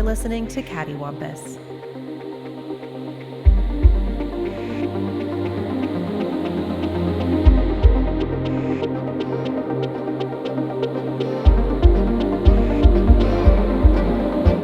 You're listening to Cattywampus.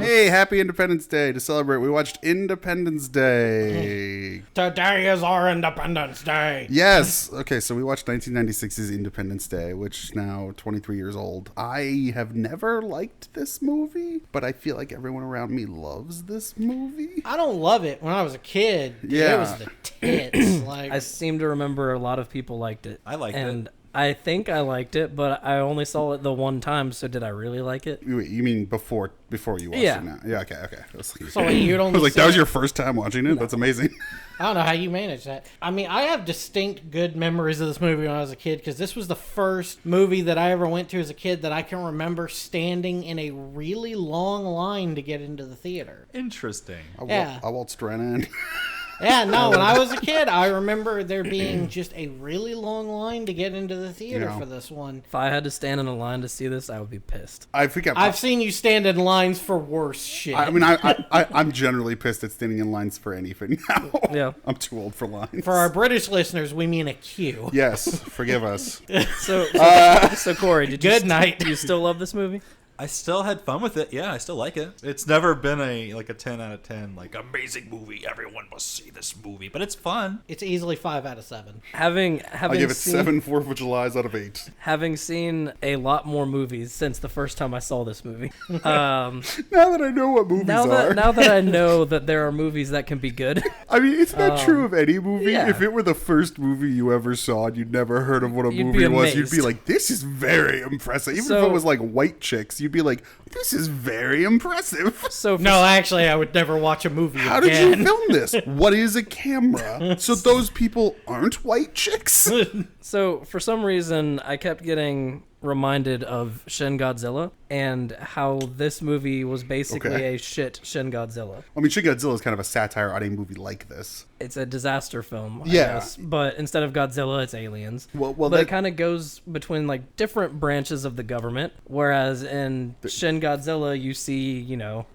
Hey, happy Independence Day. To celebrate, we watched Independence Day. Today is our Independence Day. Yes. Okay, so we watched 1996's Independence Day, which is now 23 years old. I have never liked this movie, but I feel like everyone around me loves this movie. I don't love it. When I was a kid, Yeah. it was the tits. Like, I seem to remember a lot of people liked it. I liked and it. I think I liked it, but I only saw it the one time, so did I really like it? Wait, you mean before you watched Yeah. it now? Yeah, okay. I was like, so you'd I only was like, say- that was your first time watching it? That's amazing. I don't know how you manage that. I mean, I have distinct good memories of this movie when I was a kid because this was the first movie that I ever went to as a kid that I can remember standing in a really long line to get into the theater. Interesting. I waltzed right in. Yeah, no, when I was a kid, I remember there being just a really long line to get into the theater Yeah. for this one. If I had to stand in a line to see this, I would be pissed. I think I've seen you stand in lines for worse shit. I'm generally pissed at standing in lines for anything now. Yeah. I'm too old for lines. For our British listeners, we mean a queue. Yes, forgive us. So Corey, Good night. Do you still love this movie? I still had fun with it. Yeah, I still like it. It's never been a 10 out of 10, like amazing movie. Everyone must see this movie, but it's fun. It's easily 5 out of 7. Having I give it seen, 7 4th of Julys out of 8. having seen a lot more movies since the first time I saw this movie. Now that I know what movies are. Now that I know that there are movies that can be good. I mean, isn't that true of any movie? yeah. If it were the first movie you ever saw and you'd never heard of what a You'd movie be was, you'd be amazed. like, this is very impressive. Even if So- it was like White Chicks, you'd be like, this is very impressive. So for No, actually, I would never watch a movie How did again. you film this? What is a camera? So those people aren't white chicks? So for some reason, I kept getting reminded of Shin Godzilla and how this movie was basically Okay. a shit Shin Godzilla. I mean, Shin Godzilla is kind of a satire on a movie like this. It's a disaster film, I Yeah. guess. But instead of Godzilla, it's aliens. Well, but that- it kind of goes between like different branches of the government. Whereas in Shin Godzilla, you see,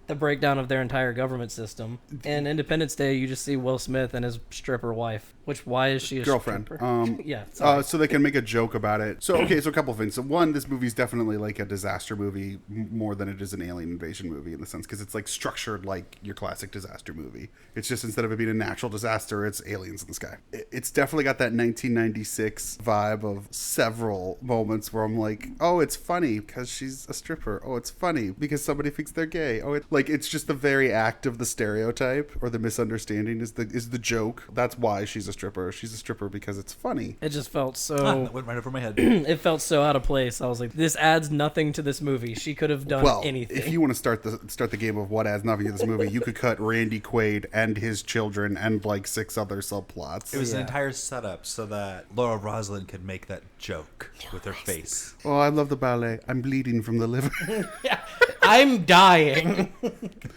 the breakdown of their entire government system. In Independence Day, you just see Will Smith and his stripper wife. Why is she a Girlfriend. stripper? Yeah. sorry. So they can make a joke about it. So, okay, so a couple of things. So, one, this movie's definitely like a disaster movie more than it is an alien invasion movie in the sense because it's like structured like your classic disaster movie. It's just instead of it being a natural disaster, it's aliens in the sky. It's definitely got that 1996 vibe of several moments where I'm like, oh, it's funny because she's a stripper. Oh, it's funny because somebody thinks they're gay. Oh, it's just the very act of the stereotype or the misunderstanding is the joke. That's why she's a stripper. She's a stripper because it's funny. It just felt Ah, so... that went right over my head. It felt so out of place. I was like, this adds nothing to this movie. She could have done Well, anything. if you want to start the game of what adds nothing to this movie, you could cut Randy Quaid and his children and like 6 other subplots. It was an Yeah. entire setup so that Laura Roslin could make that joke with her face. Oh, I love the ballet. I'm bleeding from the liver. Yeah, I'm dying.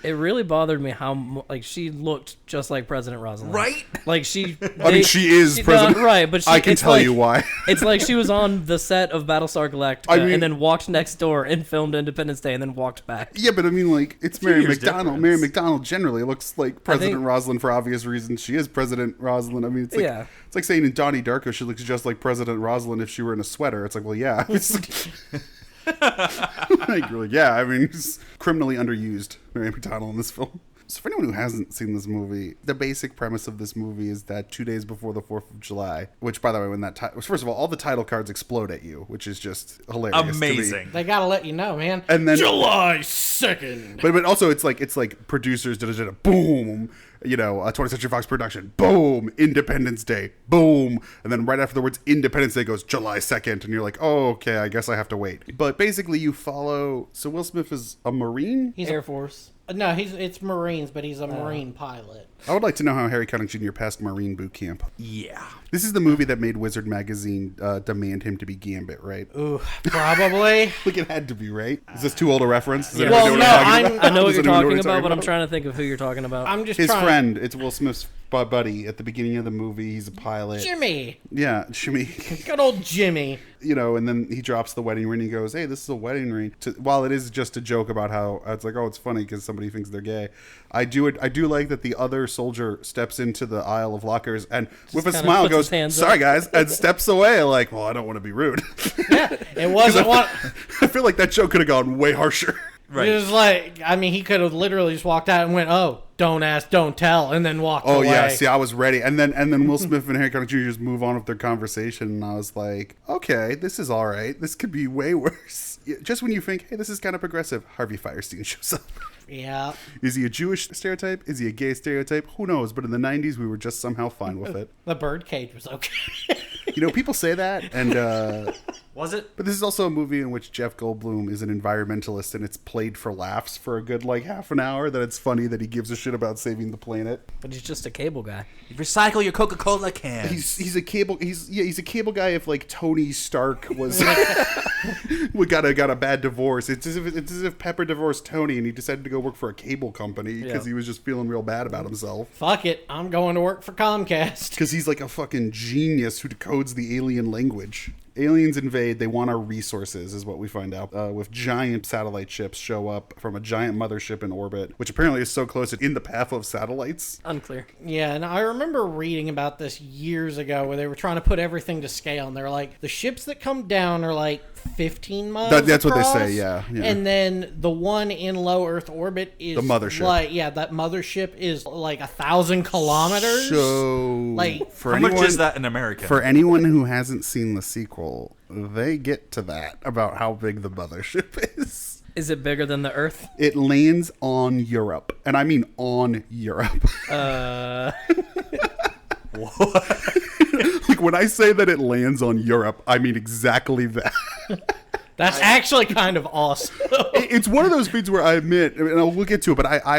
It really bothered me how she looked just like President Rosalind. Right? Like she. I mean, she is president. right, but I can it's tell like- you why. It's like she was on the set of Battlestar Galactica I mean- and then walked next door and filmed Independence Day and then walked back. Yeah, but I mean, like, it's Mary years McDonald. difference. Mary McDonald generally looks like President think- Rosalind for obvious reasons. She is President Rosalind. I mean, it's like, Yeah. it's like saying in Donnie Darko she looks just like President Rosalind if she were in a sweater. It's like, well, yeah. It's like, really, yeah, I mean, it's criminally underused, Mary McDonald in this film. So for anyone who hasn't seen this movie, the basic premise of this movie is that 2 days before the 4th of July, which, by the way, when that first of all the title cards explode at you, which is just hilarious to me. Amazing. They gotta let you know, man. And then July 2nd. But also it's like producers boom, 20th Century Fox production, boom, Independence Day, boom, and then right after the words Independence Day goes July 2nd, and you're like, oh, okay, I guess I have to wait. But basically you follow. So Will Smith is a Marine. He's Air Force. No, it's Marines, but he's a Marine pilot. I would like to know how Harry Connick Jr. passed Marine boot camp. Yeah. This is the movie that made Wizard Magazine demand him to be Gambit, right? Ooh, probably. Like it had to be, right? Is this too old a reference? Does Yeah. anybody Well, know no, what I'm talking I'm- about? I know what Does you're anyone talking what about, I'm but I'm trying to think of who you're talking about. I'm just His trying. friend, it's Will Smith's buddy at the beginning of the movie. He's a pilot. Jimmy. Yeah, Jimmy. Good old Jimmy. And then he drops the wedding ring. He goes, "Hey, this is a wedding ring." While it is just a joke about how it's like, oh, it's funny because somebody thinks they're gay. I do like that the other soldier steps into the aisle of lockers and with a smile goes, "Sorry, guys," and steps away. Like, well, I don't want to be rude. Yeah, it wasn't what. I feel like that joke could have gone way harsher. Right. It was like, I mean, he could have literally just walked out and went, "Oh, don't ask, don't tell," and then walked away. Oh yeah, see, I was ready, and then Will Smith and Harry Connick Jr. just move on with their conversation, and I was like, okay, this is all right. This could be way worse. Just when you think, hey, this is kind of progressive, Harvey Fierstein shows up. Yeah. Is he a Jewish stereotype? Is he a gay stereotype? Who knows? But in the 90s, we were just somehow fine with it. The birdcage was okay. People say that, and Was it? but this is also a movie in which Jeff Goldblum is an environmentalist, and it's played for laughs for a good half an hour. That it's funny that he gives a shit about saving the planet. But he's just a cable guy. Recycle your Coca-Cola cans. He's a cable guy. If like Tony Stark was got a bad divorce. It's as if Pepper divorced Tony and he decided to go work for a cable company because he was just feeling real bad about himself. Fuck it, I'm going to work for Comcast. Because he's like a fucking genius who decodes the alien language. Aliens invade. They want our resources, is what we find out. With giant satellite ships show up from a giant mothership in orbit, which apparently is so close it's in the path of satellites. Unclear. Yeah, and I remember reading about this years ago where they were trying to put everything to scale, and they're like, the ships that come down are like 15 miles That's across, what they say, yeah. And then the one in low Earth orbit is The mothership. Like, yeah, that mothership is like 1,000 kilometers. So, like, How much is that in America? For anyone who hasn't seen the sequel, they get to that about how big the mothership is. Is it bigger than the Earth? It lands on Europe, and I mean on Europe. Like when I say that it lands on Europe, I mean exactly that. That's actually kind of awesome. It's one of those feats where I admit, and we'll get to it, but I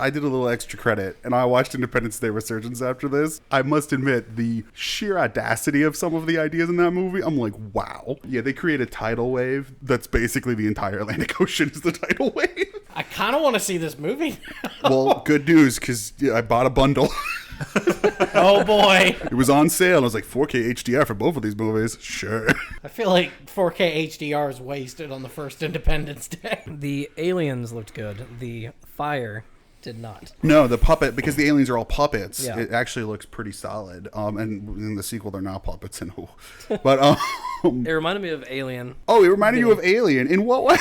did a little extra credit, and I watched Independence Day Resurgence after this. I must admit, the sheer audacity of some of the ideas in that movie, I'm like, wow. Yeah, they create a tidal wave that's basically the entire Atlantic Ocean is the tidal wave. I kind of want to see this movie now. Well, good news, because I bought a bundle. Oh boy. It was on sale. I was like, 4K HDR for both of these movies. Sure. I feel like 4K HDR is wasted on the first Independence Day. The aliens looked good. The fire did not. No, the puppet, because the aliens are all puppets, Yeah. it actually looks pretty solid. And in the sequel, they're not puppets. But, It reminded me of Alien. oh, it reminded you of Alien. In what way?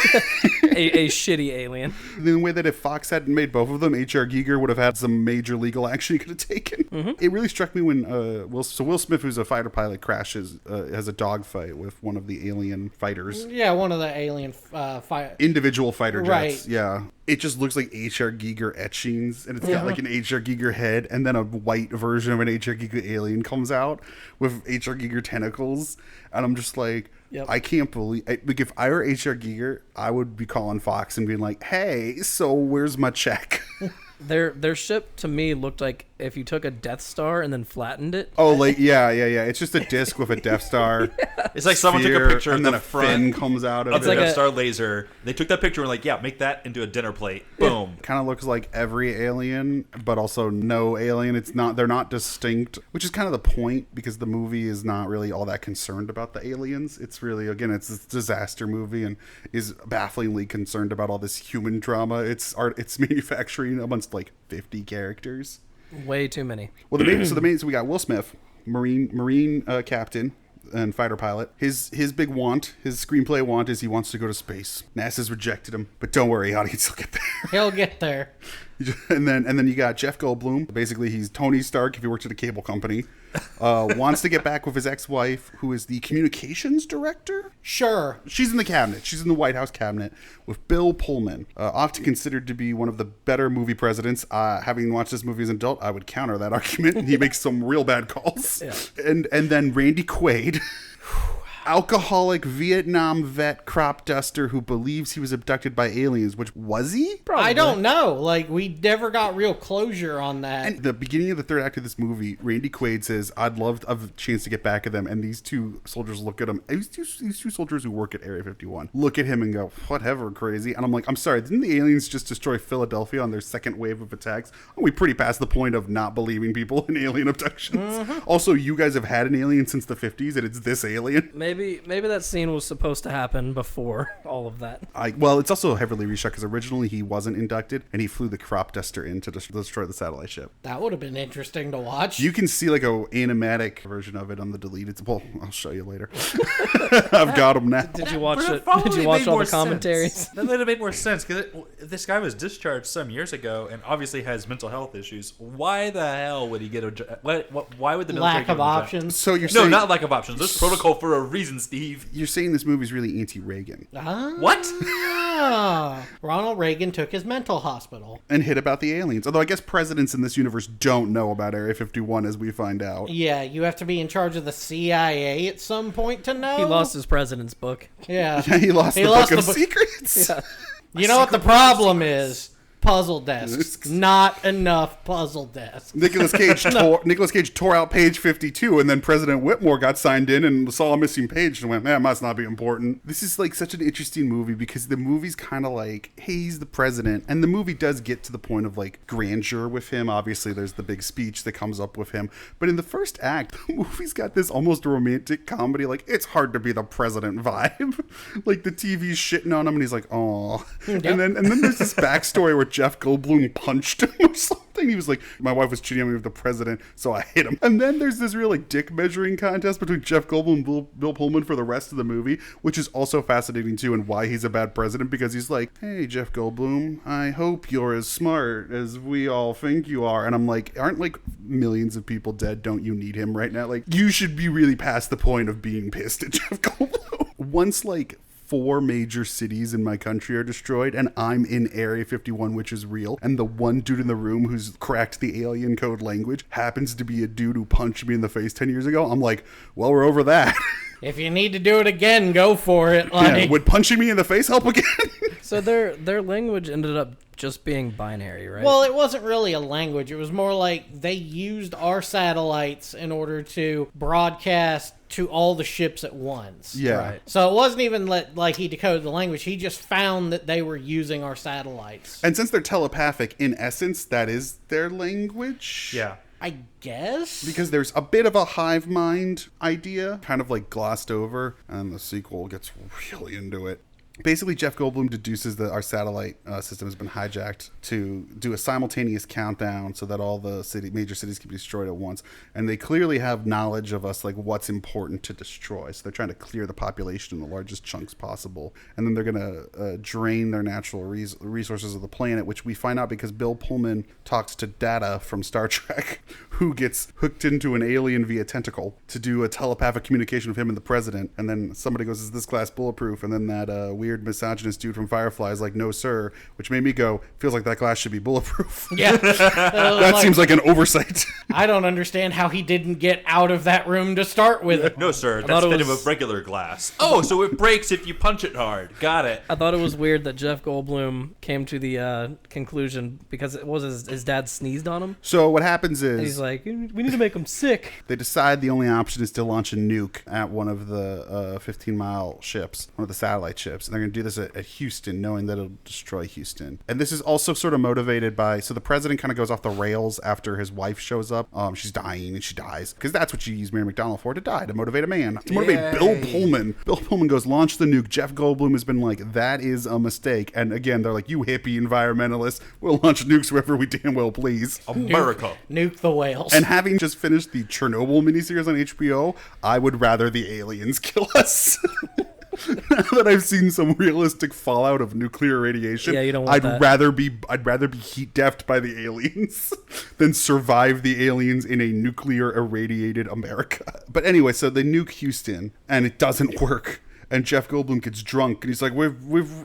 A shitty alien. The way that if Fox hadn't made both of them, H.R. Giger would have had some major legal action he could have taken. Mm-hmm. It really struck me when Will Smith, who's a fighter pilot, crashes, has a dogfight with one of the alien fighters. Yeah, one of the alien Individual fighter jets. Right. Yeah. It just looks like H.R. Giger etchings, and it's got like an H.R. Giger head, and then a white version of an H.R. Giger alien comes out with H.R. Giger tentacles, and I'm just like, Yep. I can't believe, like, if I were H.R. Giger, I would be calling Fox and being like, hey, so where's my check? Their ship to me looked like if you took a Death Star and then flattened it. Oh, like, yeah. It's just a disc with a Death Star. It's like someone took a sphere, picture of and then the a fin front comes out of of it. the like Death a- Star laser. They took that picture and were like, yeah, make that into a dinner plate. Boom. Kind of looks like every alien, but also no alien. They're not distinct, which is kind of the point, because the movie is not really all that concerned about the aliens. It's really, again, it's this disaster movie and is bafflingly concerned about all this human drama. It's manufacturing amongst like 50 characters. Way too many. Well, so we got Will Smith, Marine captain and fighter pilot. His big want, his screenplay want, is he wants to go to space. NASA's rejected him, but don't worry, audience, he'll get there. He'll get there. And then you got Jeff Goldblum. Basically, he's Tony Stark if he worked at a cable company. Wants to get back with his ex-wife, who is the communications director. Sure. She's in the cabinet. She's in the White House cabinet with Bill Pullman, often considered to be one of the better movie presidents. Having watched this movie as an adult, I would counter that argument. He makes some real bad calls. Yeah. And then Randy Quaid. alcoholic Vietnam vet crop duster who believes he was abducted by aliens, which was he? I don't know. Like, we never got real closure on that. And the beginning of the third act of this movie, Randy Quaid says, I'd love to have a chance to get back at them. And these two soldiers look at him. These two soldiers who work at Area 51 look at him and go, whatever, crazy. And I'm like, I'm sorry, didn't the aliens just destroy Philadelphia on their second wave of attacks? Are we pretty past the point of not believing people in alien abductions? Also, you guys have had an alien since the 50s, and it's this alien. Maybe that scene was supposed to happen before all of that. Well, it's also heavily reshot because originally he wasn't inducted, and he flew the crop duster in to destroy the satellite ship. That would have been interesting to watch. You can see like a animatic version of it on the deleted. Well, I'll show you later. I've got them now. Did you watch it? Probably Did you watch made all more the commentaries? sense. That would have made more sense because this guy was discharged some years ago and obviously has mental health issues. Why the hell would he get a? Why would the military Lack give of him a job? options. So you're No, saying not lack of options. There's protocol for a reason, Steve. you're saying this movie's really anti-Reagan What? Ronald Reagan took his mental hospital. and hit about the aliens. Although I guess presidents in this universe don't know about Area 51, as we find out. Yeah, you have to be in charge of the CIA at some point to know. He lost his president's book. Yeah. He lost the lost book of the book. secrets. You know what the problem is? Puzzle desks. Not enough puzzle desks. Nicolas Cage tore out page 52, and then President Whitmore got signed in and saw a missing page and went, "Man, must not be important." This is like such an interesting movie because the movie's kind of like, hey, he's the president, and the movie does get to the point of like grandeur with him. Obviously, there's the big speech that comes up with him, but in the first act, the movie's got this almost romantic comedy, like it's hard to be the president vibe. Like the TV's shitting on him, and he's like, "Oh," and then there's this backstory where Jeff Goldblum punched him or something. He was like, my wife was cheating on me with the president, so I hit him. And then there's this real like dick measuring contest between Jeff Goldblum and Bill Pullman for the rest of the movie, which is also fascinating too, and why he's a bad president, because he's like, hey, Jeff Goldblum, I hope you're as smart as we all think you are. And I'm like, aren't like millions of people dead? Don't you need him right now? Like, you should be really past the point of being pissed at Jeff Goldblum. Once like 4 major cities in my country are destroyed, and I'm in Area 51, which is real, and the one dude in the room who's cracked the alien code language happens to be a dude who punched me in the face 10 years ago, I'm like, well, we're over that. If you need to do it again, go for it. Like, Yeah, would punching me in the face help again? So their language ended up just being binary, right? well, it wasn't really a language. It was more like they used our satellites in order to broadcast to all the ships at once. Yeah. Right. So it wasn't even like he decoded the language. He just found that they were using our satellites. And since they're telepathic, in essence, that is their language. Yeah. I guess. Because there's a bit of a hive mind idea, kind of like glossed over, and the sequel gets really into it. Basically, Jeff Goldblum deduces that our satellite system has been hijacked to do a simultaneous countdown so that all the major cities can be destroyed at once. And they clearly have knowledge of us, like what's important to destroy. So they're trying to clear the population in the largest chunks possible. And then they're going to drain their natural resources of the planet, which we find out because Bill Pullman talks to Data from Star Trek, who gets hooked into an alien via tentacle to do a telepathic communication with him and the president. And then somebody goes, is this glass bulletproof? And then that weird misogynist dude from Firefly is like, no sir, which made me go, feels like that glass should be bulletproof. Yeah. That seems like an oversight. I don't understand how he didn't get out of that room to start with. No, sir. thought That's it made of was- a regular glass. Oh, so it breaks if you punch it hard. Got it. I thought it was weird that Jeff Goldblum came to the conclusion because it was his dad sneezed on him. So what happens And is he's like, we need to make him sick. they decide the only option is to launch a nuke at one of the 15-mile ships, one of the satellite ships. And they're going to do this at Houston, knowing that it'll destroy Houston. And this is also sort of motivated by, so the president kind of goes off the rails after his wife shows up. She's dying and she dies. Because that's what you use Mary McDonald for, to die, to motivate a man. To motivate Yay. Bill Pullman. Bill Pullman goes, launch the nuke. Jeff Goldblum has been like, that is a mistake. And again, they're like, you hippie environmentalists, we'll launch nukes wherever we damn well please. America. Nuke the whales. And having just finished the Chernobyl miniseries on HBO, I would rather the aliens kill us. Now that I've seen some realistic fallout of nuclear radiation, Yeah, you don't want I'd that. rather be heat deafed by the aliens than survive the aliens in a nuclear irradiated America. But anyway, so they nuke Houston and it doesn't work. And Jeff Goldblum gets drunk and he's like,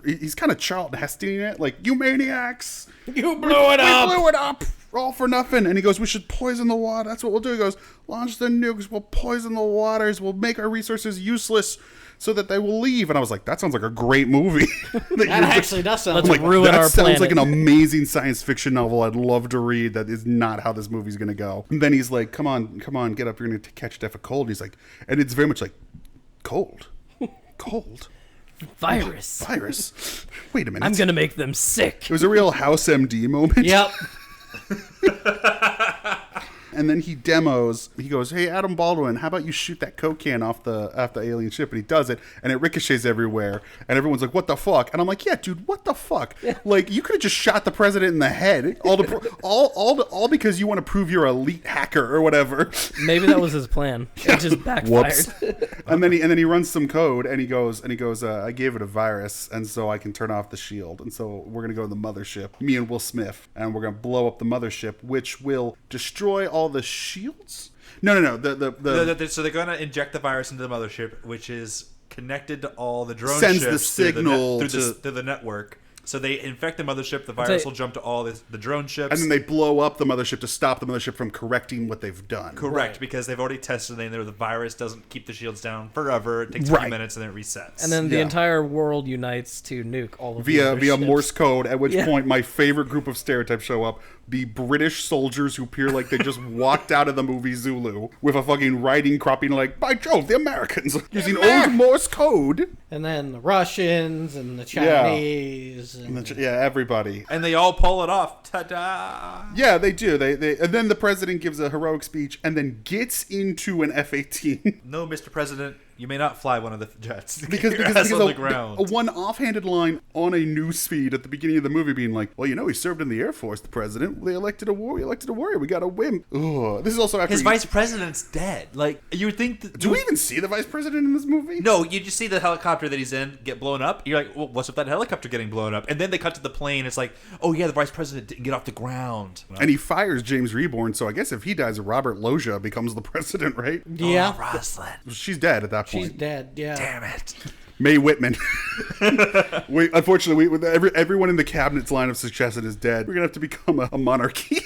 he's kind of Charlton Heston it, like, you maniacs, you blew it up. we blew it up. all for nothing. And he goes, we should poison the water. That's what we'll do. He goes, launch the nukes. We'll poison the waters. We'll make our resources useless so that they will leave. And I was like, that sounds like a great movie. That actually does sound Let's like ruin that our sounds planet. like an amazing science fiction novel I'd love to read. That is not how this movie's going to go. And then he's like, come on, get up. You're going to catch death of cold. He's like, and it's very much like, cold. Virus. Wait a minute. I'm gonna make them sick. It was a real House MD moment. Yep. And then he demos. He goes, "Hey, Adam Baldwin, how about you shoot that coke can off the alien ship?" And he does it, and it ricochets everywhere. And everyone's like, "What the fuck?" And I'm like, "Yeah, dude, what the fuck? Like, you could have just shot the president in the head, all because you want to prove you're an elite hacker or whatever." Maybe that was his plan. It just backfired. Whoops. and then he runs some code, and he goes, "I gave it a virus, and so I can turn off the shield. And so we're gonna go to the mothership, me and Will Smith, and we're gonna blow up the mothership, which will destroy all the shields." No. So they're going to inject the virus into the mothership, which is connected to all the drone Sends ships the signal through the network. So they infect the mothership. The virus will jump to all the drone ships. And then they blow up the mothership to stop the mothership from correcting what they've done. Correct, because they've already tested it. The virus doesn't keep the shields down forever. It takes a few minutes and then it resets. And then the entire world unites to nuke all of Via ships. Morse code, at which point my favorite group of stereotypes show up. The British soldiers who appear like they just walked out of the movie Zulu with a fucking writing cropping like, by Jove, the Americans, using old Morse code. And then the Russians and the Chinese. Everybody. And they all pull it off. Ta-da! Yeah, they do. They and then the president gives a heroic speech and then gets into an F-18. No, Mr. President, you may not fly one of the jets. because on the ground. a one offhanded line on a news feed at the beginning of the movie being like, well, he served in the Air Force, the president. They elected a warrior. We got a whim. Ugh. This is also after His vice president's dead. Like, you would think that... Do we even see the vice president in this movie? No, you just see the helicopter that he's in get blown up. You're like, well, what's with that helicopter getting blown up? And then they cut to the plane. It's like, oh yeah, the vice president didn't get off the ground. And he fires James Reborn, so I guess if he dies, Robert Loggia becomes the president, right? Yeah. Oh, Rosalind. She's dead at that point. She's dead, yeah. Damn it. Mae Whitman. Unfortunately, with everyone in the cabinet's line of succession is dead. We're going to have to become a monarchy.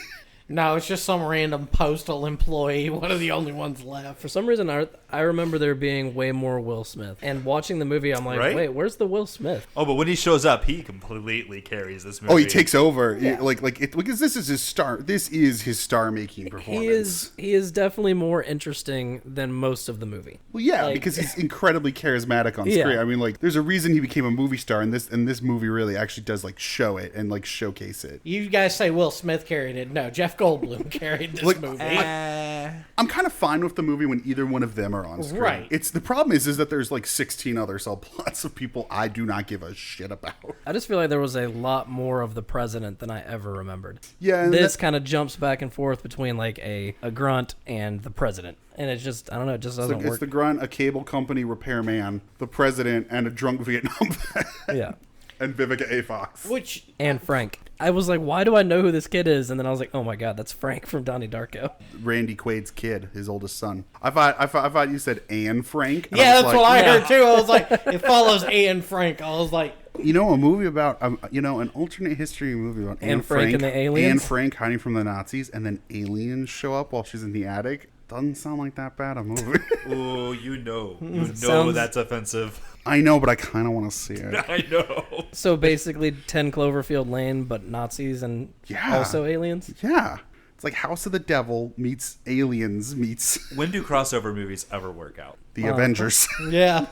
No, it's just some random postal employee, one of the only ones left. For some reason, I remember there being way more Will Smith. And watching the movie, I'm like, Right? wait, where's the Will Smith? Oh, but when he shows up, he completely carries this movie. Oh, he takes over. Yeah. Because this is his star. This is his star-making performance. He is definitely more interesting than most of the movie. Well, yeah, because he's incredibly charismatic on screen. Yeah. I mean, like, there's a reason he became a movie star, and this movie really actually does like show it and like showcase it. You guys say Will Smith carried it. No, Jeff Goldblum carried this movie. I'm kind of fine with the movie when either one of them are on screen. Right. It's the problem is that there's like 16 other subplots of people I do not give a shit about. I just feel like there was a lot more of the president than I ever remembered. Yeah, and This kind of jumps back and forth between like a grunt and the president. And it's just, I don't know, it just doesn't work. It's the grunt, a cable company repairman, the president, and a drunk Vietnam vet. Yeah. And Vivica A. Fox. Which, And Frank. I was like, why do I know who this kid is? And then I was like, oh my god, that's Frank from Donnie Darko. Randy Quaid's kid, his oldest son. I thought you said Anne Frank. And yeah, was that's like, what I heard too. I was like, it follows Anne Frank. I was like, You know, a movie about, an alternate history movie about Anne Frank and the aliens? Anne Frank hiding from the Nazis, and then aliens show up while she's in the attic. Doesn't sound like that bad a movie. Oh, you know Sounds- that's offensive. I know, but I kind of want to see it. I know. So basically 10 Cloverfield Lane, but Nazis and Yeah. also aliens? Yeah. It's like House of the Devil meets Aliens meets When do crossover movies ever work out? the Avengers. yeah.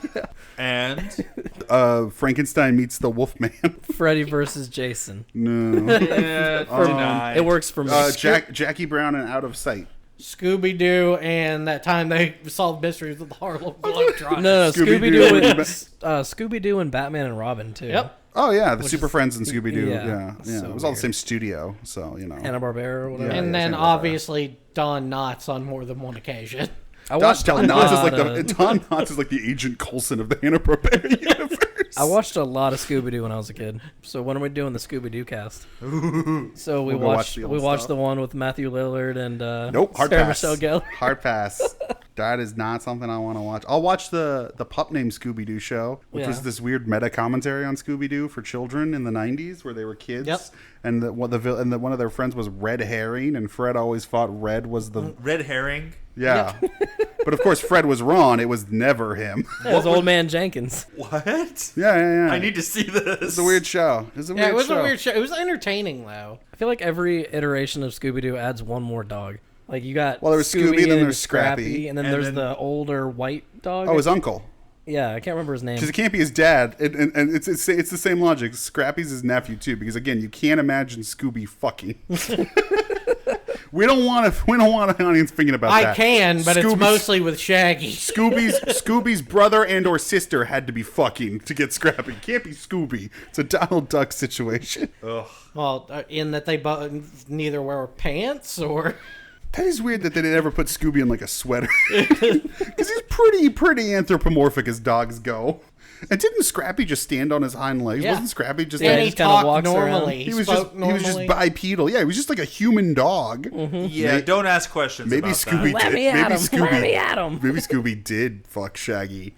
And Frankenstein meets the Wolfman. Freddy versus Jason. No. denied. It works for me. Jackie Brown and Out of Sight. Scooby Doo and that time they solved mysteries with the Harlem Globetrotters. No, Scooby-Doo Scooby-Doo and Batman and Robin, too. Yep. Oh yeah, the Super Friends and Scooby Doo. yeah, Yeah. so It was all the weird. same studio, so Hanna-Barbera or whatever. Yeah. And then Hanna-Barbera. obviously Don Knotts on more than one occasion. I watched Don a Knotts lot is like the Agent Coulson of the Hanna-Barbera universe. I watched a lot of Scooby-Doo when I was a kid. So when are we doing the Scooby-Doo cast? So we We'll go watch watched the old we watched stuff. the one with Matthew Lillard and Nope, hard Sarah pass. Michelle Gellar. Hard pass. That is not something I want to watch. I'll watch the Pup Named Scooby-Doo show, which was this weird meta commentary on Scooby-Doo for children in the 90s where they were kids. Yep. And one of their friends was Red Herring, and Fred always thought Red was the... Red herring. Yeah. But of course, Fred was wrong. It was never him. It was Old Man Jenkins. What? Yeah. I need to see this. It's a weird show. It was a weird show. It was entertaining, though. I feel like every iteration of Scooby-Doo adds one more dog. Like you got Well, there was Scooby, and then there's Scrappy. and then there's the older white dog. Oh, his uncle. Yeah, I can't remember his name. Because it can't be his dad, and it's the same logic. Scrappy's his nephew too, because again, you can't imagine Scooby fucking. we don't want an audience thinking about that. I can, but it's Scooby's- mostly with Shaggy. Scooby's brother and or sister had to be fucking to get Scrappy. Can't be Scooby. It's a Donald Duck situation. Ugh. Well, in that they neither wear pants or. That is weird that they didn't ever put Scooby in like a sweater. Because he's pretty anthropomorphic as dogs go. And didn't Scrappy just stand on his hind legs? Yeah. Wasn't Scrappy just And like, he just kinda talked walks around. normally. he was spoke just bipedal. Yeah, he was just like a human dog. Yeah, don't ask questions Maybe about Scooby that. Let me at him. Scooby, Let me at him. Maybe Scooby did fuck Shaggy.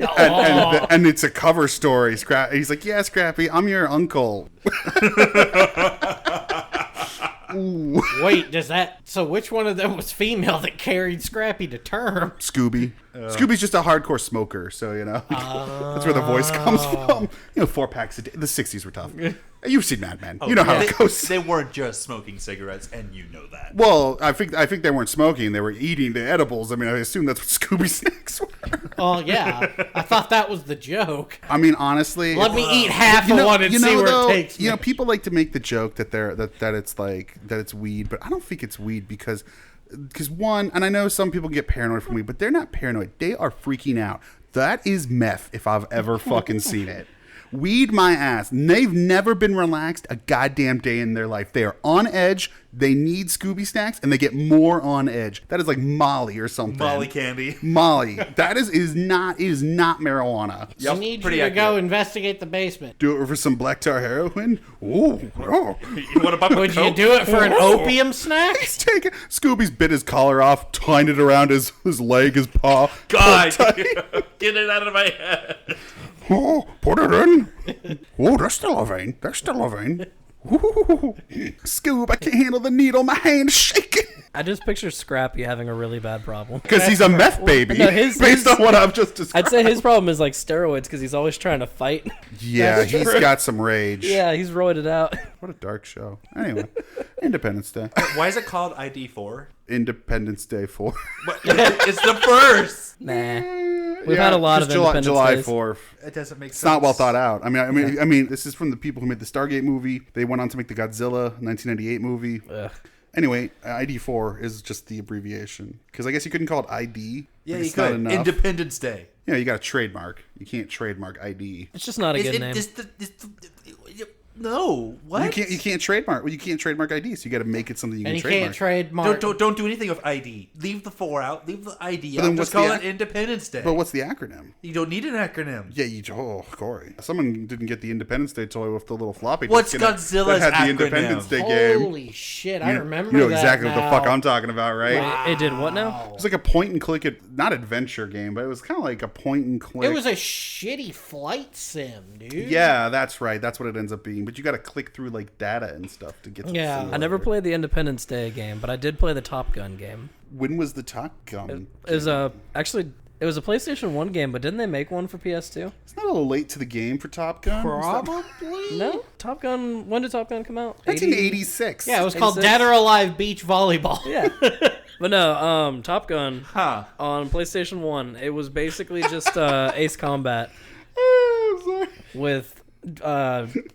and it's a cover story. He's like, yeah, Scrappy, I'm your uncle. Ooh. Wait, does that... So which one of them was female that carried Scrappy to term? Scooby. Scooby's just a hardcore smoker, so, you know. That's where the voice comes from. You know, 4 packs a day. The 60s were tough. You've seen Mad Men. You know how it goes. They weren't just smoking cigarettes, and you know that. Well, I think they weren't smoking. They were eating the edibles. I mean, I assume that's what Scooby snacks were. Oh, yeah. I thought that was the joke. I mean, honestly, Let me eat half of one and see where it takes me. You know, people like to make the joke that it's weed, but I don't think it's weed because one, and I know some people get paranoid from weed, but they're not paranoid. They are freaking out. That is meth if I've ever fucking seen it. Weed my ass. They've never been relaxed a goddamn day in their life. They are on edge. They need Scooby snacks, and they get more on edge. That is like Molly or something. Molly candy. Molly. That is not marijuana. I need you to go investigate the basement. Do it for some black tar heroin. Ooh, oh. You want to buy Would you do it for an opium snack? He's taking Scooby's bit his collar off, tying it around his leg, his paw. God, get it out of my head. Oh, put it in. Oh, there's still a vein. There's still a vein. Ooh. Scoob, I can't handle the needle. My hand's shaking. I just picture Scrappy having a really bad problem. Because he's a meth baby. No, based on what I've just described. I'd say his problem is like steroids because he's always trying to fight. Yeah, he's got some rage. Yeah, he's roided out. What a dark show. Anyway, Independence Day. Why is it called ID4? Independence Day 4. It's the first. Nah. We've had a lot of Independence July Days. 4th. It doesn't make sense. It's not well thought out. I mean, this is from the people who made the Stargate movie. They went on to make the Godzilla 1998 movie. Ugh. Anyway, ID4 is just the abbreviation because I guess you couldn't call it ID. Yeah, Like, you it's not could. enough. Independence Day. You know, you got to trademark. You can't trademark ID. It's just not a good name. No, what? You can't trademark. Well, you can't trademark ID, so you got to make it something you And can you can't trademark. trademark. Don't do anything with ID. Leave the 4 out. Leave the ID But then out. what's Just call the it Independence Day. But what's the acronym? You don't need an acronym. Yeah, Corey. Someone didn't get the Independence Day toy with the little floppy What's disk in it Godzilla's that had the acronym? Independence Day game. Holy shit, I remember You know that exactly what the fuck now. I'm talking about, right? It did what now? It was like a point and click, not adventure game, but it was kind of like a point and click. It was a shitty flight sim, dude. Yeah, that's right. That's what it ends up being. But you got to click through like data and stuff to get to Yeah. the I never played the Independence Day game, but I did play the Top Gun game. When was the Top Gun? It was a PlayStation 1 game, but didn't they make one for PS2? It's not a little late to the game for Top Gun. Probably. No? Top Gun, when did Top Gun come out? 1986. Yeah, it was called 86? Dead or Alive Beach Volleyball. Yeah. But no, Top Gun Huh. on PlayStation 1, it was basically just Ace Combat Oh, sorry. with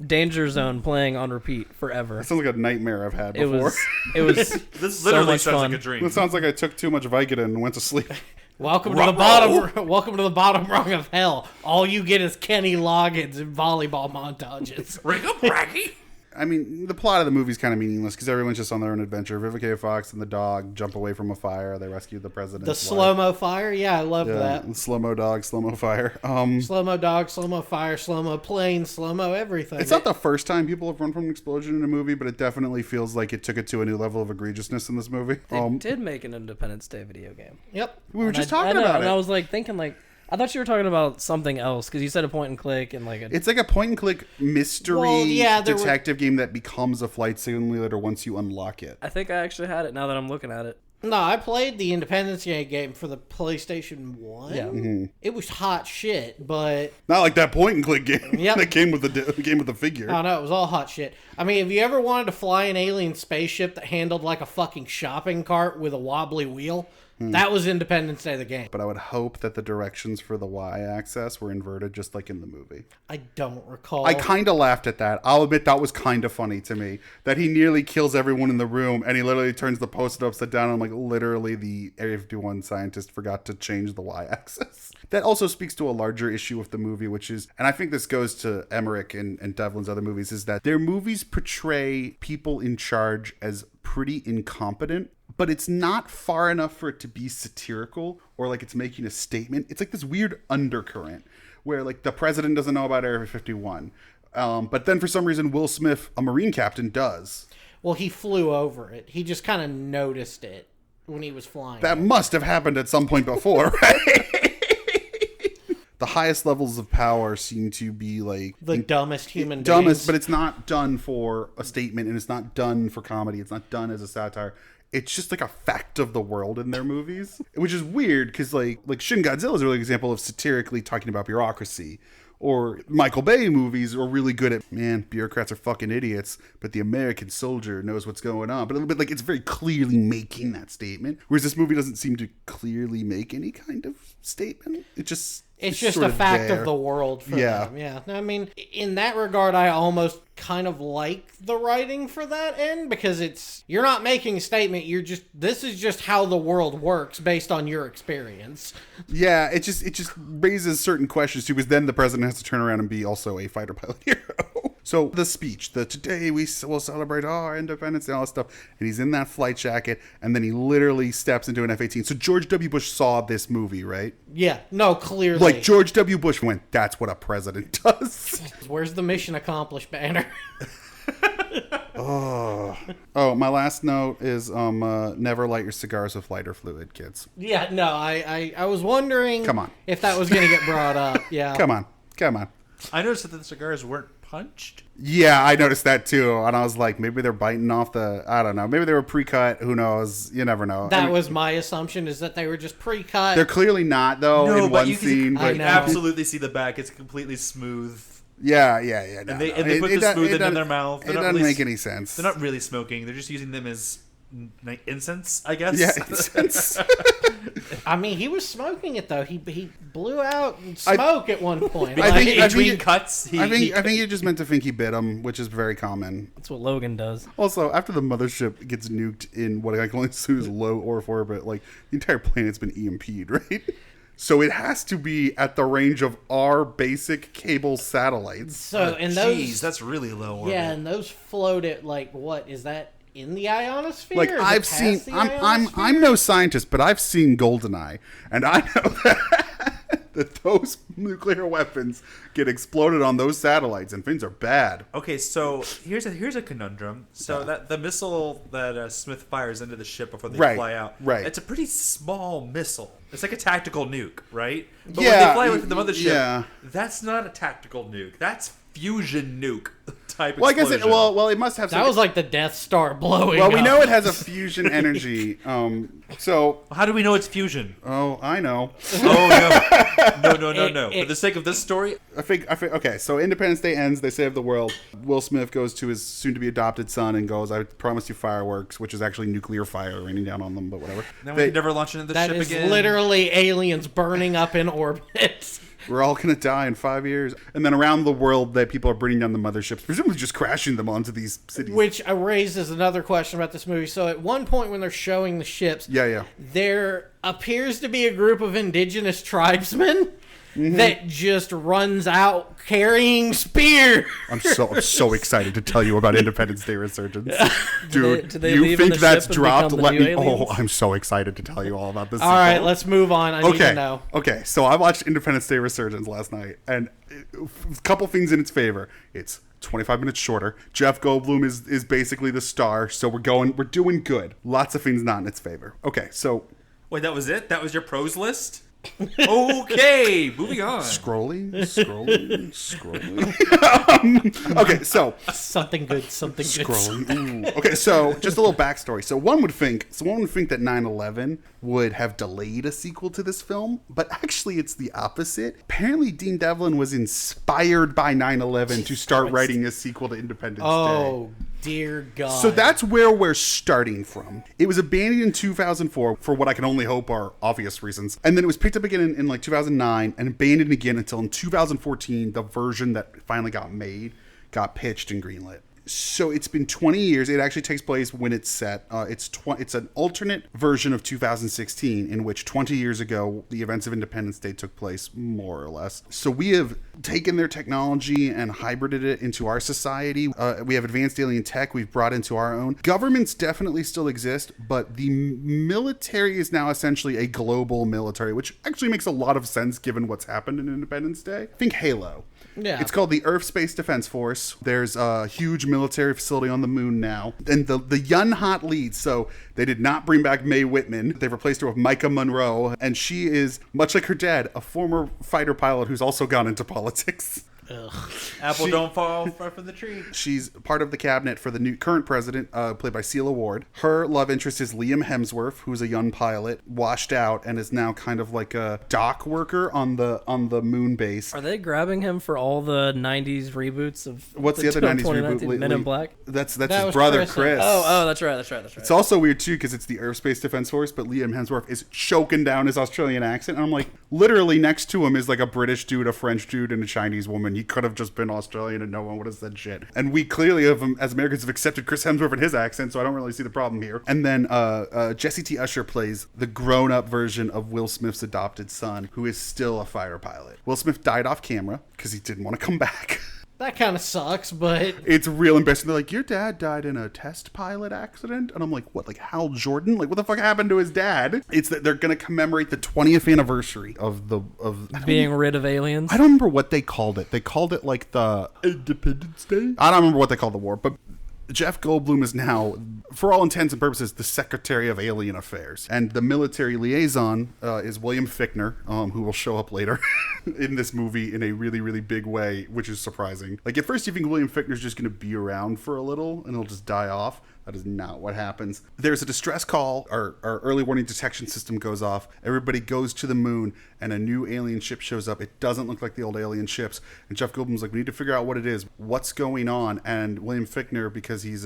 Danger Zone playing on repeat forever. That sounds like a nightmare I've had It before. was This so literally much sounds fun. like a dream. It sounds like I took too much Vicodin and went to sleep. Welcome to the bottom. Welcome to the bottom rung of hell. All you get is Kenny Loggins and volleyball montages. Ring up, Raggy. I mean, the plot of the movie is kind of meaningless because everyone's just on their own adventure. Vivica Fox and the dog jump away from a fire. They rescue the president. The slow-mo fire? Yeah, I love that. Slow-mo dog, slow-mo fire. Slow-mo dog, slow-mo fire, slow-mo plane, slow-mo everything. It's not the first time people have run from an explosion in a movie, but it definitely feels like it took it to a new level of egregiousness in this movie. They did make an Independence Day video game. Yep. We were just I talking know, about and it. I was like thinking like, I thought you were talking about something else because you said a point and click and like a... It's like a point-and-click mystery Well, yeah, detective game that becomes a flight simulator once you unlock it. I think I actually had it now that I'm looking at it. No, I played the Independence Day game for the PlayStation 1. Yeah. It was hot shit, but... Not like that point-and-click game Yep. that came with the figure. I don't know, it was all hot shit. I mean, if you ever wanted to fly an alien spaceship that handled like a fucking shopping cart with a wobbly wheel, that was Independence Day the game. But I would hope that the directions for the y-axis were inverted just like in the movie. I don't recall. I kind of laughed at that. I'll admit that was kind of funny to me. That he nearly kills everyone in the room and he literally turns the post-it upside down. And I'm like, literally the Area 51 scientist forgot to change the y-axis. That also speaks to a larger issue of the movie, which is, and I think this goes to Emmerich and Devlin's other movies, is that their movies portray people in charge as pretty incompetent, but it's not far enough for it to be satirical or like it's making a statement. It's like this weird undercurrent where like the president doesn't know about Area 51. But then for some reason, Will Smith, a Marine captain, does. Well, he flew over it. He just kind of noticed it when he was flying. That must have happened at some point before, right? The highest levels of power seem to be like the dumbest human dumbest, beings. but it's not done for a statement and it's not done for comedy. It's not done as a satire. It's just like a fact of the world in their movies, which is weird because like Shin Godzilla is a really good example of satirically talking about bureaucracy. Or Michael Bay movies are really good at, man, bureaucrats are fucking idiots, but the American soldier knows what's going on. But a little bit like it's very clearly making that statement. Whereas this movie doesn't seem to clearly make any kind of statement. It's just a fact of the world for them. Yeah. I mean, in that regard, I almost kind of like the writing for that end because you're not making a statement. This is just how the world works based on your experience. Yeah, it just raises certain questions too, because then the president has to turn around and be also a fighter pilot hero. So the speech, today we will celebrate our independence and all that stuff, and he's in that flight jacket, and then he literally steps into an F-18. So George W. Bush saw this movie, right? Yeah, no, clearly. Like George W. Bush went, that's what a president does. Where's the mission accomplished banner? Oh, my last note is never light your cigars with lighter fluid, kids. Yeah, no, I was wondering Come on. if that was going to get brought up. Yeah. Come on. I noticed that the cigars weren't punched. Yeah, I noticed that too, and I was like, maybe they're biting off I don't know, maybe they were pre-cut, who knows, you never know. That was my assumption, is that they were just pre-cut. They're clearly not, though, No, in but one you scene. can know. absolutely see the back. It's completely smooth. Yeah. No, And they put the smooth in their mouth. It doesn't make any sense. They're not really smoking. They're just using them as incense, I guess. Yeah, incense. I mean, he was smoking it though. He blew out smoke at one point. Between cuts, I think you just meant to think he bit him, which is very common. That's what Logan does. Also, after the mothership gets nuked in what I can only assume is low Earth orbit, like the entire planet's been EMP'd, right? So it has to be at the range of our basic cable satellites. So and those, that's really low orbit. yeah, and those float at like what is that in the ionosphere? Like Is it I've past seen, the I'm ionosphere? no scientist, but I've seen GoldenEye, and I know that those nuclear weapons get exploded on those satellites, and things are bad. Okay, so here's a conundrum. So that the missile that Smith fires into the ship before they fly out, it's a pretty small missile. It's like a tactical nuke, right? But when they fly away from the mothership, that's not a tactical nuke. That's fusion nuke type. Well, I guess explosion. it mose have. That was like the Death Star blowing. Well, we up. know it has a fusion energy. So how do we know it's fusion? Oh, I know. Oh no! For the sake of this story, I think. Okay, so Independence Day ends. They save the world. Will Smith goes to his soon-to-be adopted son and goes, "I promise you fireworks," which is actually nuclear fire raining down on them, but whatever. Then we can never launch into the ship That is again. literally aliens burning up in orbit. We're all gonna die in 5 years, and then around the world, that people are bringing down the motherships, presumably just crashing them onto these cities. Which raises another question about this movie. So at one point when they're showing the ships, Yeah. there appears to be a group of indigenous tribesmen that just runs out carrying spear. I'm so excited to tell you about Independence Day Resurgence. Dude, do they you leave in think the that's ship and dropped? become the Let new me. aliens? Oh, I'm so excited to tell you all about this. All right, let's move on. I need to know. Okay. So I watched Independence Day Resurgence last night, and a couple things in its favor. It's 25 minutes shorter. Jeff Goldblum is basically the star, so we're doing good. Lots of things not in its favor. Okay, so wait, that was it? That was your pros list? Okay, moving on. Scrolling. Okay, so Something good. scrolling. Ooh. Okay, so just a little backstory. So one would think that 9/11 would have delayed a sequel to this film, but actually it's the opposite. Apparently, Dean Devlin was inspired by 9/11 to start writing a sequel to Independence Day. Oh, dear God. So that's where we're starting from. It was abandoned in 2004 for what I can only hope are obvious reasons. And then it was picked up again in like 2009 and abandoned again until in 2014, the version that finally got made got pitched and greenlit. So it's been 20 years. It actually takes place when it's set. It's an alternate version of 2016 in which 20 years ago, the events of Independence Day took place, more or less. So we have taken their technology and hybrided it into our society. We have advanced alien tech we've brought into our own. Governments definitely still exist, but the military is now essentially a global military, which actually makes a lot of sense given what's happened in Independence Day. Think Halo. Yeah. It's called the Earth Space Defense Force. There's a huge military facility on the moon now. And the young hot lead, so they did not bring back Mae Whitman. They replaced her with Micah Monroe. And she is, much like her dad, a former fighter pilot who's also gone into politics. Apple don't fall far from the tree. She's part of the cabinet for the current president, played by Celia Ward. Her love interest is Liam Hemsworth, who's a young pilot, washed out, and is now kind of like a dock worker on the moon base. Are they grabbing him for all the 90s reboots of What's the other 90s reboot 2019 lately? Men in Black? That's That his was brother, Chris. Chris. Oh, that's right. It's also weird, too, because it's the Earth Space Defense Force, but Liam Hemsworth is choking down his Australian accent. And I'm like, literally next to him is like a British dude, a French dude, and a Chinese woman. He could have just been Australian and no one would have said shit. And we clearly, as Americans, have accepted Chris Hemsworth and his accent, so I don't really see the problem here. And then Jesse T. Usher plays the grown-up version of Will Smith's adopted son, who is still a fighter pilot. Will Smith died off camera because he didn't want to come back. That kind of sucks, but It's real embarrassing. They're like, your dad died in a test pilot accident? And I'm like, what, like Hal Jordan? Like, what the fuck happened to his dad? It's that they're going to commemorate the 20th anniversary of being rid of aliens. I don't remember what they called it. They called it like the Independence Day? I don't remember what they called the war, but Jeff Goldblum is now, for all intents and purposes, the Secretary of Alien Affairs. And the military liaison is William Fichtner, who will show up later in this movie in a really, really big way, which is surprising. Like, at first you think William Fichtner's just going to be around for a little, and he'll just die off. That is not what happens. There's a distress call. Our early warning detection system goes off. Everybody goes to the moon, and a new alien ship shows up. It doesn't look like the old alien ships. And Jeff Goldblum's like, we need to figure out what it is. What's going on? And William Fichtner, because he's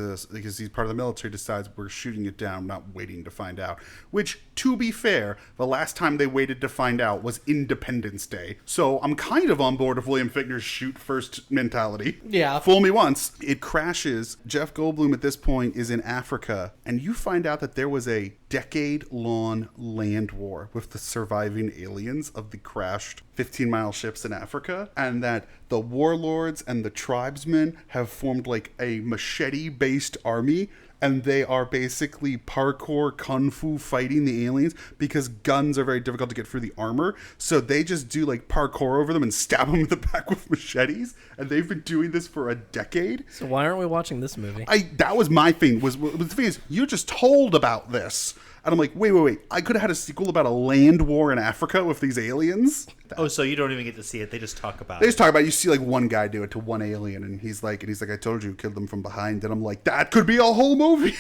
part of the military, decides we're shooting it down, not waiting to find out. Which, to be fair, the last time they waited to find out was Independence Day. So I'm kind of on board with William Fichtner's shoot first mentality. Yeah. Fool me once. It crashes. Jeff Goldblum at this point is in Africa, and you find out that there was a decade-long land war with the surviving aliens of the crashed 15-mile ships in Africa, and that the warlords and the tribesmen have formed like a machete-based army, and they are basically parkour kung fu fighting the aliens because guns are very difficult to get through the armor. So they just do like parkour over them and stab them in the back with machetes. And they've been doing this for a decade. So why aren't we watching this movie? That was my thing. The thing is, you're just told about this. And I'm like, wait. I could have had a sequel about a land war in Africa with these aliens. Oh, so you don't even get to see it. They just talk about it. They just talk about it. You see like one guy do it to one alien, and he's like, I told you, killed them from behind. And I'm like, that could be a whole movie.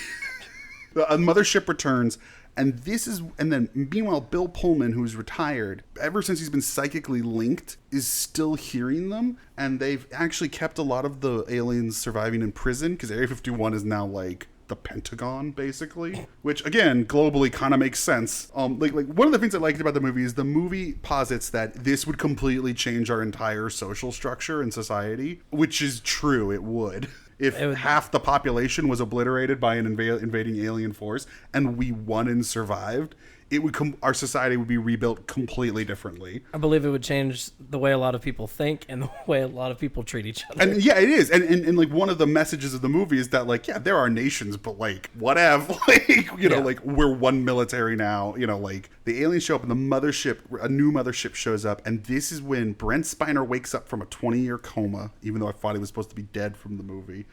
A mothership returns, and then meanwhile, Bill Pullman, who's retired, ever since he's been psychically linked, is still hearing them. And they've actually kept a lot of the aliens surviving in prison because Area 51 is now like the Pentagon, basically, which again globally kind of makes sense. Like one of the things I liked about the movie is the movie posits that this would completely change our entire social structure and society, which is true. It would. If half the population was obliterated by an invading alien force and we won and survived, our society would be rebuilt completely differently. I believe it would change the way a lot of people think and the way a lot of people treat each other. And yeah, it is. And like one of the messages of the movie is that like, yeah, there are nations, but like whatever, like, you know, like we're one military now, you know, like the aliens show up and the mothership, a new mothership shows up. And this is when Brent Spiner wakes up from a 20-year coma, even though I thought he was supposed to be dead from the movie.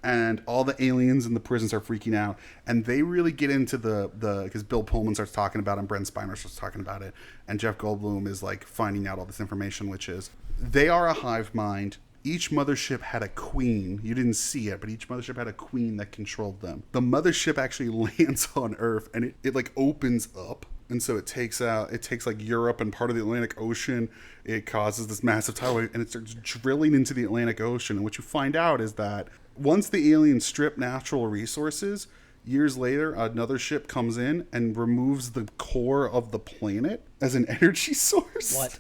And all the aliens in the prisons are freaking out, and they really get into the because Bill Pullman starts talking about it, and Brent Spiner starts talking about it, and Jeff Goldblum is like finding out all this information, which is they are a hive mind. Each mothership had a queen. You didn't see it, but each mothership had a queen that controlled them. The mothership actually lands on Earth, and it like opens up. And so it takes like Europe and part of the Atlantic Ocean. It causes this massive tidal wave, and it starts drilling into the Atlantic Ocean. And what you find out is that once the aliens strip natural resources, years later, another ship comes in and removes the core of the planet as an energy source. What?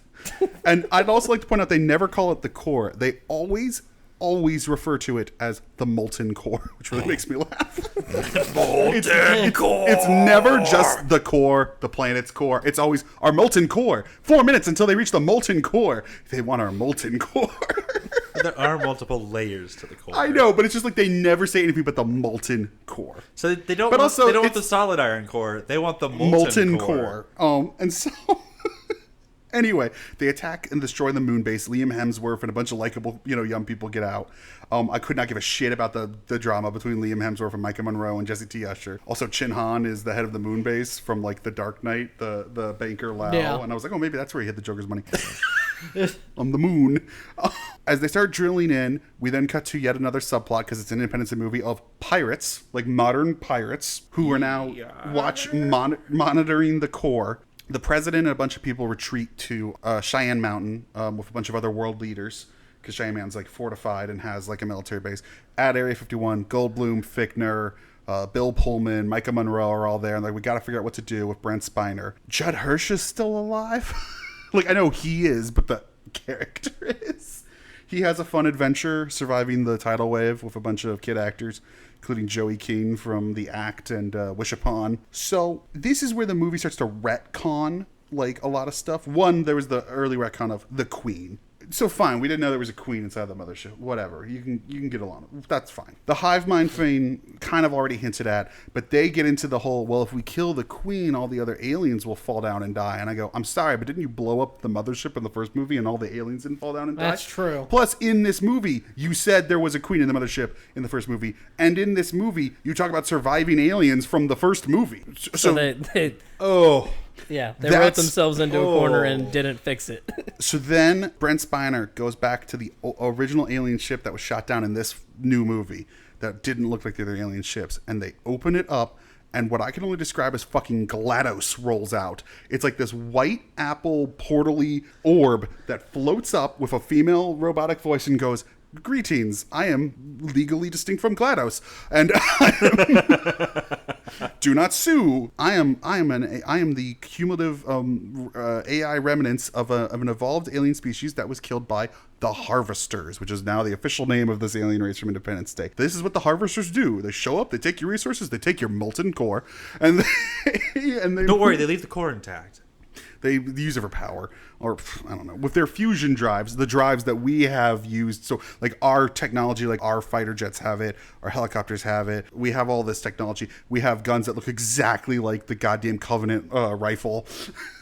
And I'd also like to point out they never call it the core. They always refer to it as the molten core, which really makes me laugh. Molten core. It's never just the core, the planet's core. It's always our molten core. 4 minutes until they reach the molten core. They want our molten core. There are multiple layers to the core. I know, but it's just like they never say anything but the molten core. So they don't. But also, they don't want the solid iron core. They want the molten core. And so. Anyway, they attack and destroy the moon base. Liam Hemsworth and a bunch of likable, young people get out. I could not give a shit about the drama between Liam Hemsworth and Micah Monroe and Jesse T. Usher. Also, Chin Han is the head of the moon base from like The Dark Knight, the banker Lau. Yeah. And I was like, oh, maybe that's where he hid the Joker's money. On the moon. As they start drilling in, we then cut to yet another subplot because it's an Independence Day movie of pirates, like modern pirates, who are now monitoring the core. The president and a bunch of people retreat to Cheyenne Mountain with a bunch of other world leaders because Cheyenne Mountain's like fortified and has like a military base. At Area 51, Goldblum, Fichtner, Bill Pullman, Micah Monroe are all there. And like, we got to figure out what to do with Brent Spiner. Judd Hirsch is still alive. Like, I know he is, but the character is. He has a fun adventure surviving the tidal wave with a bunch of kid actors, including Joey King from The Act and Wish Upon. So this is where the movie starts to retcon like a lot of stuff. One, there was the early retcon of the Queen. So fine, we didn't know there was a queen inside the mothership. Whatever, you can get along. That's fine. The hive mind thing kind of already hinted at, but they get into the whole, well, if we kill the queen, all the other aliens will fall down and die. And I go, I'm sorry, but didn't you blow up the mothership in the first movie and all the aliens didn't fall down and die? That's true. Plus, in this movie, you said there was a queen in the mothership in the first movie, and in this movie, you talk about surviving aliens from the first movie. So they yeah, they wrote themselves into a corner and didn't fix it. So then Brent Spiner goes back to the original alien ship that was shot down in this new movie that didn't look like the other alien ships. And they open it up, and what I can only describe as fucking GLaDOS rolls out. It's like this white apple portal-y orb that floats up with a female robotic voice and goes, "Greetings, I am legally distinct from GLaDOS, and do not sue. I am the cumulative AI remnants of an evolved alien species that was killed by the Harvesters, which is now the official name of this alien race from Independence Day. This is what the Harvesters do. They show up, they take your resources, they take your molten core, and they don't worry, they leave the core intact. They use it for power, or I don't know, with their fusion drives, the drives that we have used. So like our technology, like our fighter jets have it, our helicopters have it. We have all this technology. We have guns that look exactly like the goddamn Covenant rifle.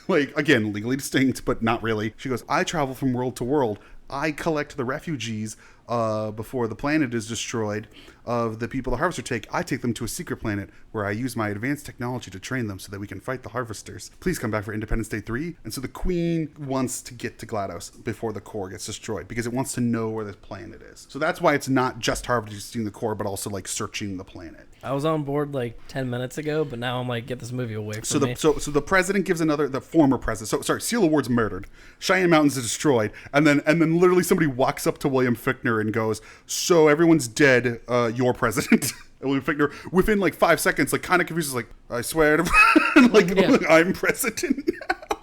Like, again, legally distinct, but not really. She goes, I travel from world to world. I collect the refugees before the planet is destroyed of the people the Harvester take. I take them to a secret planet where I use my advanced technology to train them so that we can fight the Harvesters. Please come back for Independence Day 3. And so the Queen wants to get to GLaDOS before the core gets destroyed because it wants to know where this planet is. So that's why it's not just harvesting the core, but also like searching the planet. I was on board like 10 minutes ago, but now I'm like, get this movie away from me. So the president gives the former president, Seal Award's murdered. Cheyenne Mountains is destroyed. And then literally somebody walks up to William Fichtner and goes, so everyone's dead, you're president. And William Fichtner, within like 5 seconds, like kind of confused, like, I swear to I'm president now.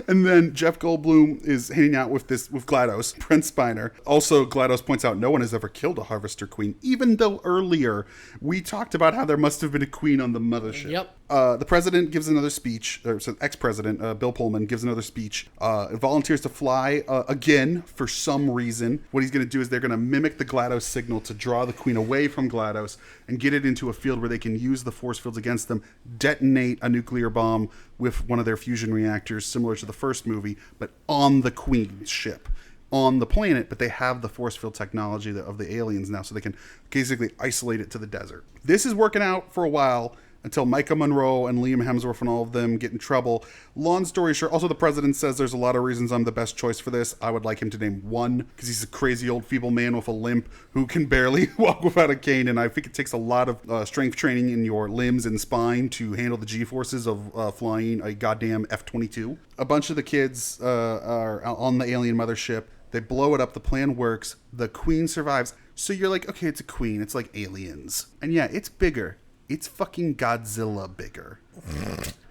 And then Jeff Goldblum is hanging out with GLaDOS, Brent Spiner. Also, GLaDOS points out no one has ever killed a Harvester Queen, even though earlier we talked about how there must have been a queen on the mothership. Yep. The president gives another speech, or ex-president Bill Pullman gives another speech. Volunteers to fly again for some reason. What he's going to do is they're going to mimic the GLaDOS signal to draw the Queen away from GLaDOS and get it into a field where they can use the force fields against them, detonate a nuclear bomb with one of their fusion reactors, similar to the first movie, but on the Queen's ship. On the planet, but they have the force field technology of the aliens now, so they can basically isolate it to the desert. This is working out for a while until Micah Monroe and Liam Hemsworth and all of them get in trouble. Long story short, also the president says there's a lot of reasons I'm the best choice for this. I would like him to name one, because he's a crazy old feeble man with a limp who can barely walk without a cane, and I think it takes a lot of strength training in your limbs and spine to handle the G-forces of flying a goddamn F-22. A bunch of the kids are on the alien mothership. They blow it up. The plan works. The Queen survives. So you're like, okay, it's a Queen. It's like aliens. And yeah, it's bigger. It's fucking Godzilla bigger.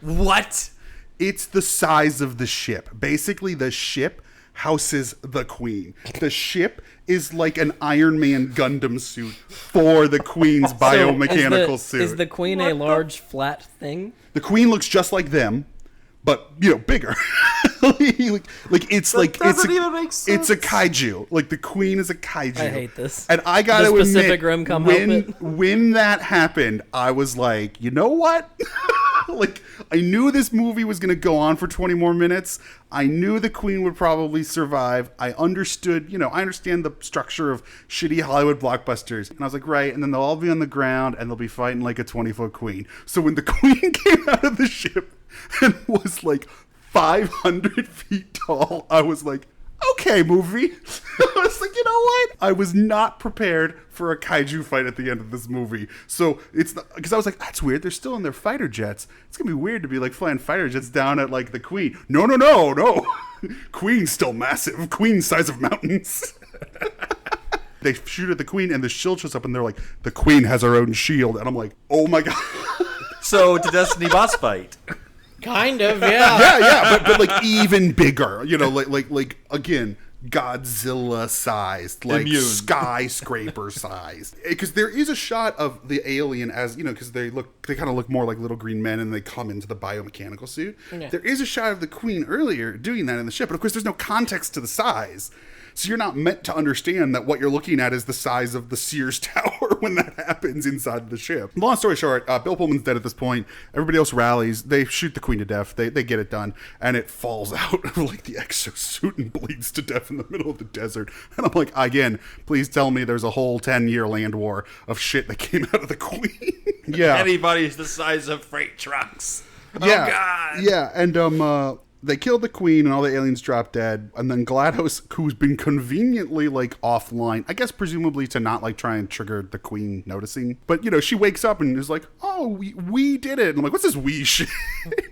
What? It's the size of the ship. Basically, the ship houses the Queen. The ship is like an Iron Man Gundam suit for the Queen's biomechanical suit. Is the Queen a large, flat thing? The Queen looks just like them, but, bigger. It's a kaiju. Like, the Queen is a kaiju. I hate this. And I gotta Does admit, Pacific Rim come help it? when that happened, I was like, you know what? Like, I knew this movie was gonna go on for 20 more minutes. I knew the Queen would probably survive. I understood, I understand the structure of shitty Hollywood blockbusters. And I was like, right, and then they'll all be on the ground and they'll be fighting like a 20-foot Queen. So when the Queen came out of the ship and was like 500 feet tall, I was like, okay, movie. I was like, you know what? I was not prepared for a kaiju fight at the end of this movie. So it's because I was like, that's weird. They're still in their fighter jets. It's gonna be weird to be like flying fighter jets down at like the Queen. No. Queen's still massive. Queen's size of mountains. They shoot at the Queen and the shield shows up and they're like, the Queen has her own shield. And I'm like, oh my God. So it's a Destiny boss fight. Kind of, yeah. yeah, but like even bigger, like again, Godzilla sized, like Immune. skyscraper sized. Because there is a shot of the alien as because they kind of look more like little green men and they come into the biomechanical suit. Yeah. There is a shot of the Queen earlier doing that in the ship, but of course there's no context to the size. So you're not meant to understand that what you're looking at is the size of the Sears Tower when that happens inside the ship. Long story short, Bill Pullman's dead at this point. Everybody else rallies. They shoot the Queen to death. They get it done. And it falls out of like the exosuit and bleeds to death in the middle of the desert. And I'm like, again, please tell me there's a whole 10-year land war of shit that came out of the Queen. Yeah. Anybody's the size of freight trucks. Yeah. Oh, God. Yeah. And, they killed the Queen and all the aliens drop dead. And then GLaDOS, who's been conveniently like offline, I guess presumably to not like try and trigger the Queen noticing. But she wakes up and is like, oh, we did it. And I'm like, what's this we shit?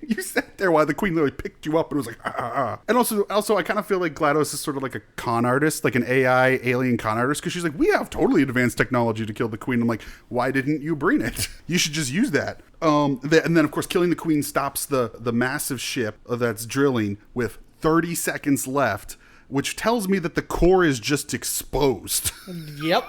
You sat there while the Queen literally picked you up and was like, ah. And also I kind of feel like GLaDOS is sort of like a con artist, like an AI alien con artist, because she's like, we have totally advanced technology to kill the Queen. I'm like, why didn't you bring it? You should just use that. And then, of course, killing the Queen stops the massive ship that's drilling with 30 seconds left, which tells me that the core is just exposed. Yep.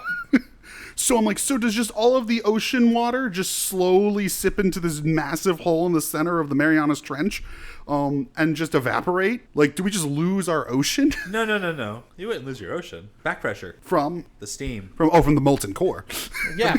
So I'm like, so does just all of the ocean water just slowly sip into this massive hole in the center of the Marianas Trench and just evaporate? Like, do we just lose our ocean? No. You wouldn't lose your ocean. Back pressure. From? The steam. From the molten core. Yeah.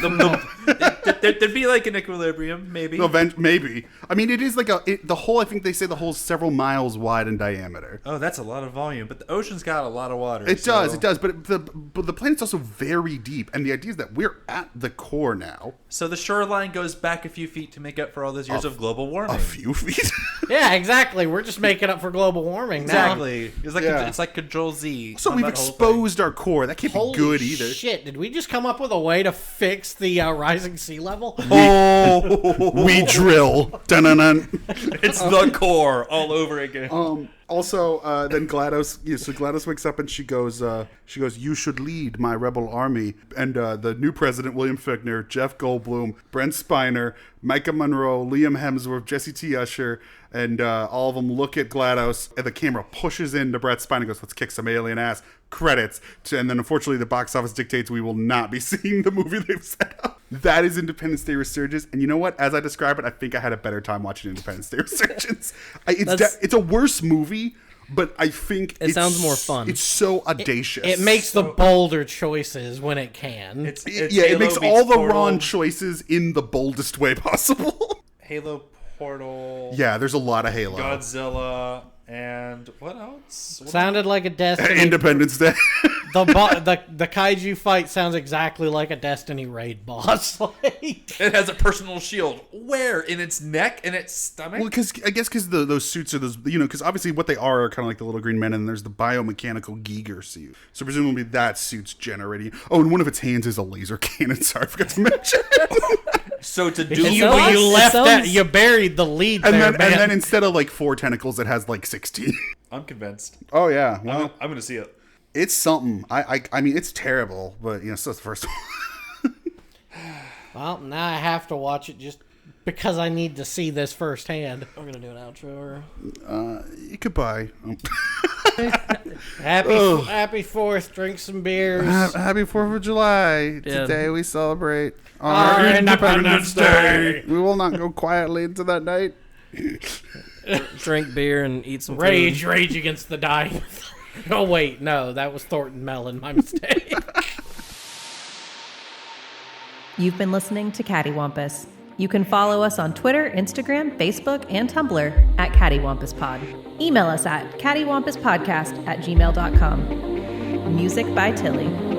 There'd be like an equilibrium, maybe. Maybe. I mean, it is like the hole, I think they say the hole's several miles wide in diameter. Oh, that's a lot of volume. But the ocean's got a lot of water. It does. But the planet's also very deep. And the idea is that we're at the core now. So the shoreline goes back a few feet to make up for all those years of global warming. A few feet? Yeah, exactly. We're just making up for global warming now. Exactly. It's like Control Z. So we've exposed our core. That can't be good either. Shit, did we just come up with a way to fix the rising sea level? We drill. Dun-dun-dun. It's the core all over again. Also, then GLaDOS, so GLaDOS wakes up and she goes, you should lead my rebel army. And the new president, William Fichtner, Jeff Goldblum, Brent Spiner, Micah Monroe, Liam Hemsworth, Jesse T. Usher, and all of them look at GLaDOS, and the camera pushes into Brett Spiner and goes, let's kick some alien ass. Credits. And then unfortunately the box office dictates we will not be seeing the movie they've set up. That is Independence Day Resurgence. And you know what? As I describe it, I think I had a better time watching Independence Day Resurgence. It's a worse movie, but I think it sounds more fun. It's so audacious. It makes the bolder choices when it can. It makes all the wrong choices in the boldest way possible. Halo, Portal. Yeah, there's a lot of Halo. Godzilla, and what else? Sounded like a Destiny. Independence Day. The kaiju fight sounds exactly like a Destiny raid boss. It has a personal shield. Where? In its neck? In its stomach? Well, because those suits are those, because obviously what they are kind of like the little green men, and there's the biomechanical Giger suit. So presumably that suit's generating. Oh, and one of its hands is a laser cannon. Sorry, I forgot to mention. So to do you buried the lead and there, then, man. And then instead of like 4 tentacles, it has like 16. I'm convinced. Oh yeah, well, I'm going to see it. It's something. I mean, it's terrible, but so it's the first one. Well, now I have to watch it just because I need to see this firsthand. We're gonna do an outro. Goodbye. Happy 4th. Drink some beers. Happy 4th of July. Yeah. Today we celebrate Our Independence Day. We will not go quietly into that night. Drink beer and eat some Rage food. against the dying. Oh wait, no, that was Thornton Mellon. My mistake. You've been listening to Cattywampus. You can follow us on Twitter, Instagram, Facebook, and Tumblr at CattyWampusPod. Email us at cattywampuspodcast@gmail.com. Music by Tilly.